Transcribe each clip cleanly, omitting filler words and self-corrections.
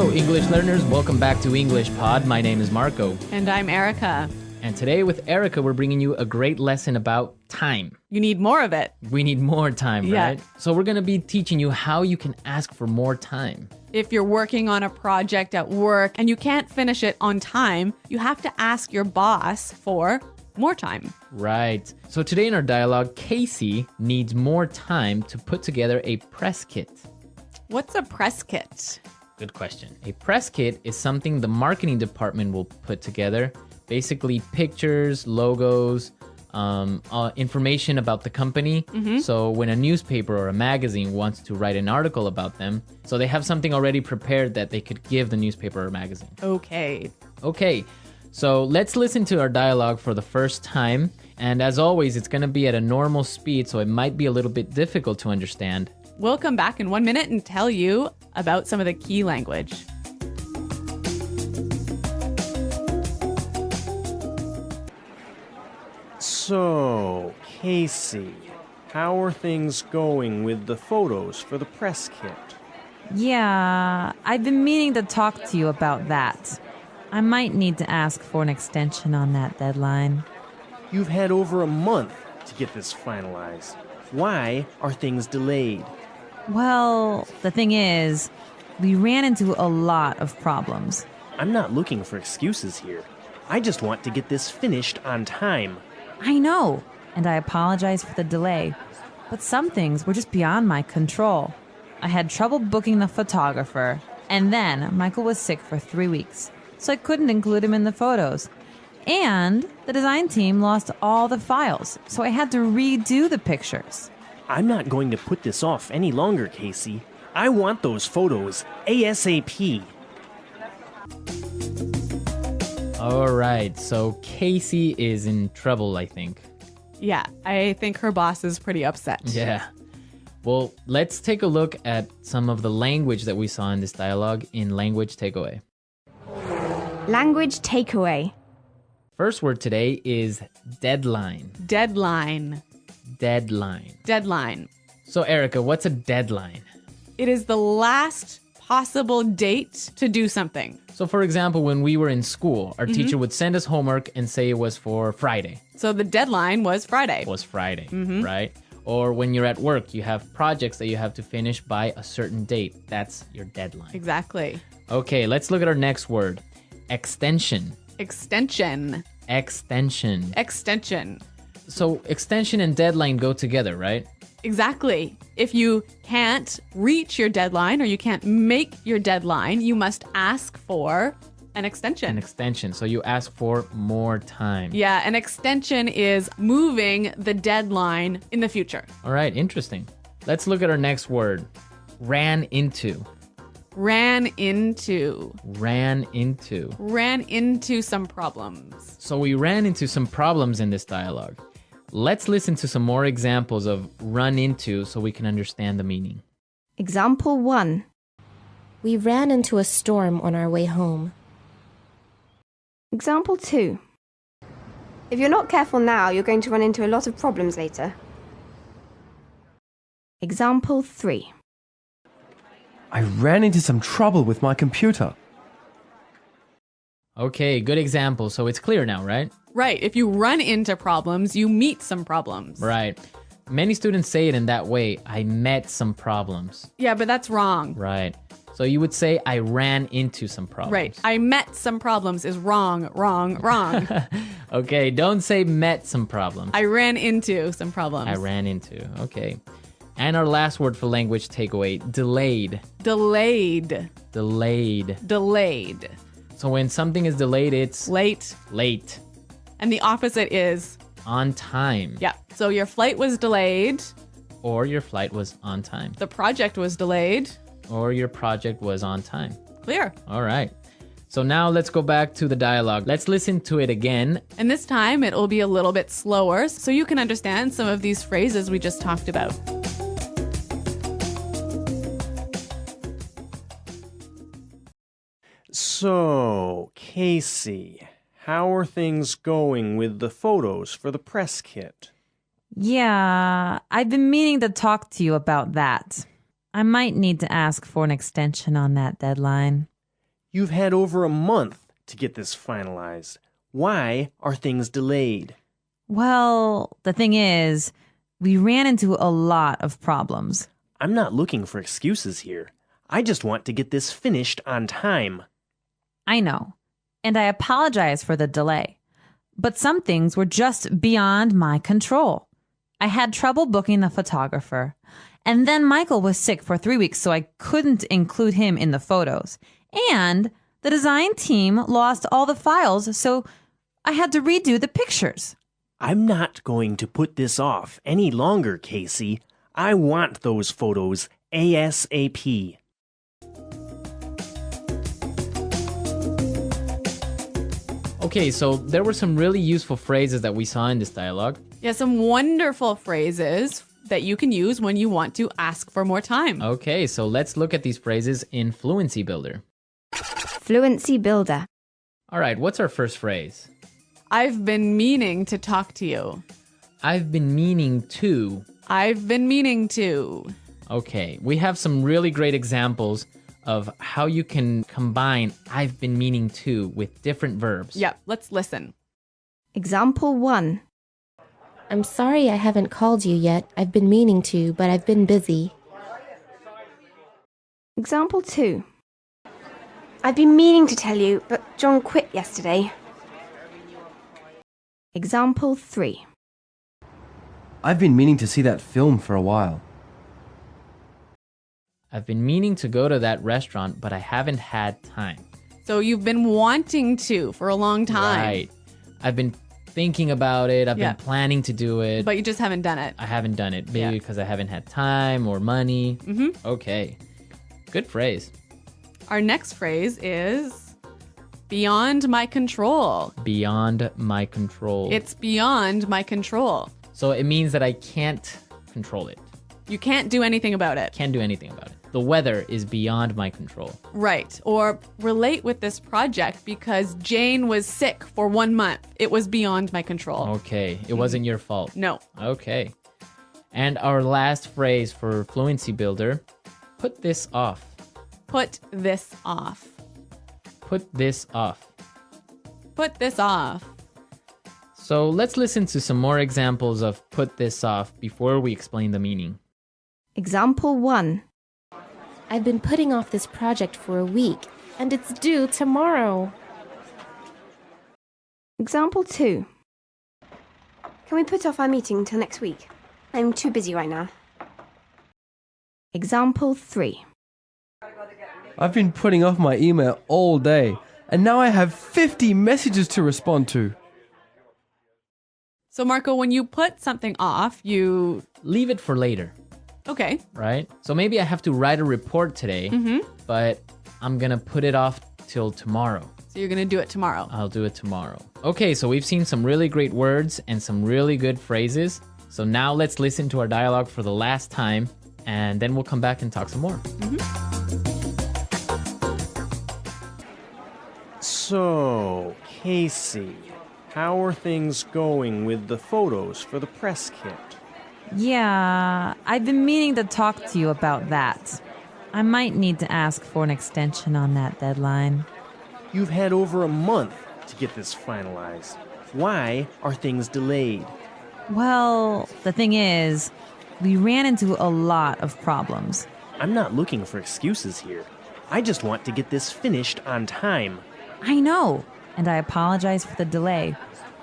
Hello, English learners. Welcome back to EnglishPod. My name is Marco. And I'm Erica. And today with Erica, we're bringing you a great lesson about time. You need more of it. We need more time, right? So we're going to be teaching you how you can ask for more time. If you're working on a project at work and you can't finish it on time, you have to ask your boss for more time. Right. So today in our dialogue, Casey needs more time to put together a press kit. What's a press kit? Good question. A press kit is something the marketing department will put together. Basically pictures, logos, information about the company. So when a newspaper or a magazine wants to write an article about them, so they have something already prepared that they could give the newspaper or magazine. Okay. So let's listen to our dialogue for the first time. And as always, it's going to be at a normal speed, so it might be a little bit difficult to understand. We'll come back in 1 minute and tell you about some of the key language. So, Casey, how are things going with the photos for the press kit? Yeah, I've been meaning to talk to you about that. I might need to ask for an extension on that deadline. You've had over a month to get this finalized. Why are things delayed? Well, the thing is, we ran into a lot of problems. I'm not looking for excuses here. I just want to get this finished on time. I know, and I apologize for the delay, but some things were just beyond my control. I had trouble booking the photographer, and then Michael was sick for 3 weeks, so I couldn't include him in the photos. And the design team lost all the files, so I had to redo the pictures. I'm not going to put this off any longer, Casey. I want those photos ASAP. All right, so Casey is in trouble, I think. Yeah, I think her boss is pretty upset. Yeah. Well, let's take a look at some of the language that we saw in this dialogue in Language Takeaway. Language takeaway. First word today is deadline. Deadline. Deadline. Deadline. So, Erica, what's a deadline? It is the last possible date to do something. So, for example, when we were in school, our teacher would send us homework and say it was for Friday. So the deadline was Friday. It was Friday, right? Or when you're at work, you have projects that you have to finish by a certain date. That's your deadline. Exactly. Okay, let's look at our next word. Extension. Extension. Extension. Extension. So extension and deadline go together, right? Exactly. If you can't reach your deadline or you can't make your deadline, you must ask for an extension. An extension. So you ask for more time. Yeah, an extension is moving the deadline in the future. All right, interesting. Let's look at our next word. Ran into. Ran into. Ran into. Ran into some problems. So we ran into some problems in this dialogue. Let's listen to some more examples of run into so we can understand the meaning. Example 1. We ran into a storm on our way home. Example 2. If you're not careful now, you're going to run into a lot of problems later. Example 3. I ran into some trouble with my computer. Okay, good example. So it's clear now, right? Right. If you run into problems, you meet some problems. Right. Many students say it in that way. I met some problems. Yeah, but that's wrong. Right. So you would say I ran into some problems. Right. I met some problems is wrong, wrong, wrong. Okay, don't say met some problems. I ran into some problems. I ran into. Okay. And our last word for language takeaway, delayed. Delayed. Delayed. Delayed. So when something is delayed, it's Late. late. And the opposite is? On time. Yeah. So your flight was delayed. Or your flight was on time. The project was delayed. Or your project was on time. Clear. All right. So now let's go back to the dialogue. Let's listen to it again. And this time it will be a little bit slower so you can understand some of these phrases we just talked about. So, Casey, how are things going with the photos for the press kit? Yeah, I've been meaning to talk to you about that. I might need to ask for an extension on that deadline. You've had over a month to get this finalized. Why are things delayed? Well, the thing is, we ran into a lot of problems. I'm not looking for excuses here. I just want to get this finished on time. I know, and I apologize for the delay. But some things were just beyond my control. I had trouble booking the photographer. And then Michael was sick for 3 weeks, so I couldn't include him in the photos. And the design team lost all the files, so I had to redo the pictures. I'm not going to put this off any longer, Casey. I want those photos ASAP. Okay, so there were some really useful phrases that we saw in this dialogue. Yeah, some wonderful phrases that you can use when you want to ask for more time. Okay, so let's look at these phrases in Fluency Builder. Fluency Builder. All right, what's our first phrase? I've been meaning to talk to you. I've been meaning to. I've been meaning to. Okay, we have some really great examples of how you can combine I've been meaning to with different verbs. Yep, let's listen. Example 1. I'm sorry I haven't called you yet. I've been meaning to, but I've been busy. Example 2. I've been meaning to tell you, but John quit yesterday. Example 3. I've been meaning to see that film for a while. I've been meaning to go to that restaurant, but I haven't had time. So you've been wanting to for a long time. Right. I've been thinking about it. I've Yeah. been planning to do it. But you just haven't done it. I haven't done it. Maybe Yeah. because I haven't had time or money. Mm-hmm. Okay. Good phrase. Our next phrase is beyond my control. Beyond my control. It's beyond my control. So it means that I can't control it. You can't do anything about it. Can't do anything about it. The weather is beyond my control. Right. Or relate with this project because Jane was sick for 1 month. It was beyond my control. Okay. It wasn't your fault. No. Okay. And our last phrase for Fluency Builder, put this off. Put this off. Put this off. Put this off. So let's listen to some more examples of put this off before we explain the meaning. Example 1. I've been putting off this project for a week, and it's due tomorrow. Example 2. Can we put off our meeting till next week? I'm too busy right now. Example 3. I've been putting off my email all day, and now I have 50 messages to respond to. So, Marco, when you put something off, you... Leave it for later, Okay. right? So maybe I have to write a report today, but I'm going to put it off till tomorrow. So you're going to do it tomorrow. I'll do it tomorrow. Okay, so we've seen some really great words and some really good phrases. So now let's listen to our dialogue for the last time, and then we'll come back and talk some more. So, Casey, how are things going with the photos for the press kit? Yeah, I've been meaning to talk to you about that. I might need to ask for an extension on that deadline. You've had over a month to get this finalized. Why are things delayed? Well, the thing is, we ran into a lot of problems. I'm not looking for excuses here. I just want to get this finished on time. I know, and I apologize for the delay.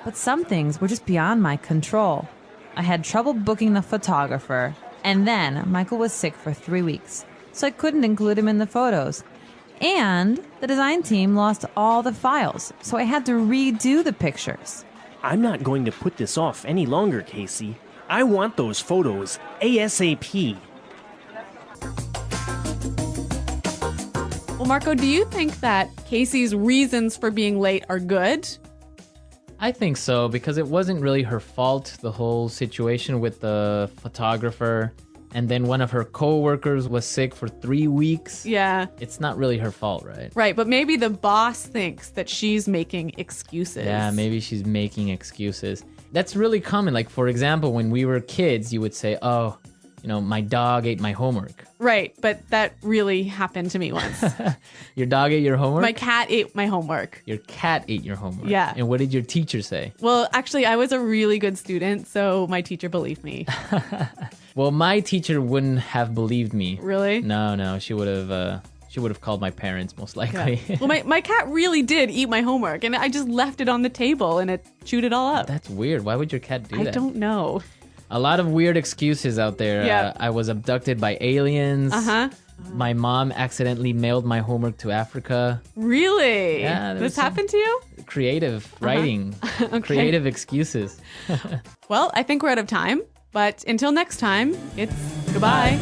But some things were just beyond my control. I had trouble booking the photographer, and then Michael was sick for 3 weeks, so I couldn't include him in the photos. And the design team lost all the files, so I had to redo the pictures. I'm not going to put this off any longer, Casey. I want those photos ASAP. Well, Marco, do you think that Casey's reasons for being late are good? I think so, because it wasn't really her fault, the whole situation with the photographer. And then one of her co-workers was sick for 3 weeks. Yeah. It's not really her fault, right? Right, but maybe the boss thinks that she's making excuses. Yeah, maybe she's making excuses. That's really common. Like, for example, when we were kids, you would say, oh, my dog ate my homework. Right, but that really happened to me once. Your dog ate your homework? My cat ate my homework. Your cat ate your homework. Yeah. And what did your teacher say? Well, actually, I was a really good student, so my teacher believed me. Well, my teacher wouldn't have believed me. Really? No. She would have called my parents most likely. Yeah. Well, my cat really did eat my homework, and I just left it on the table, and it chewed it all up. That's weird. Why would your cat do that? I don't know. A lot of weird excuses out there. Yeah. I was abducted by aliens. Uh-huh. My mom accidentally mailed my homework to Africa. Really? Yeah, there was This happened to you? Creative writing. Okay. Creative excuses. Well, I think we're out of time, but until next time, it's goodbye.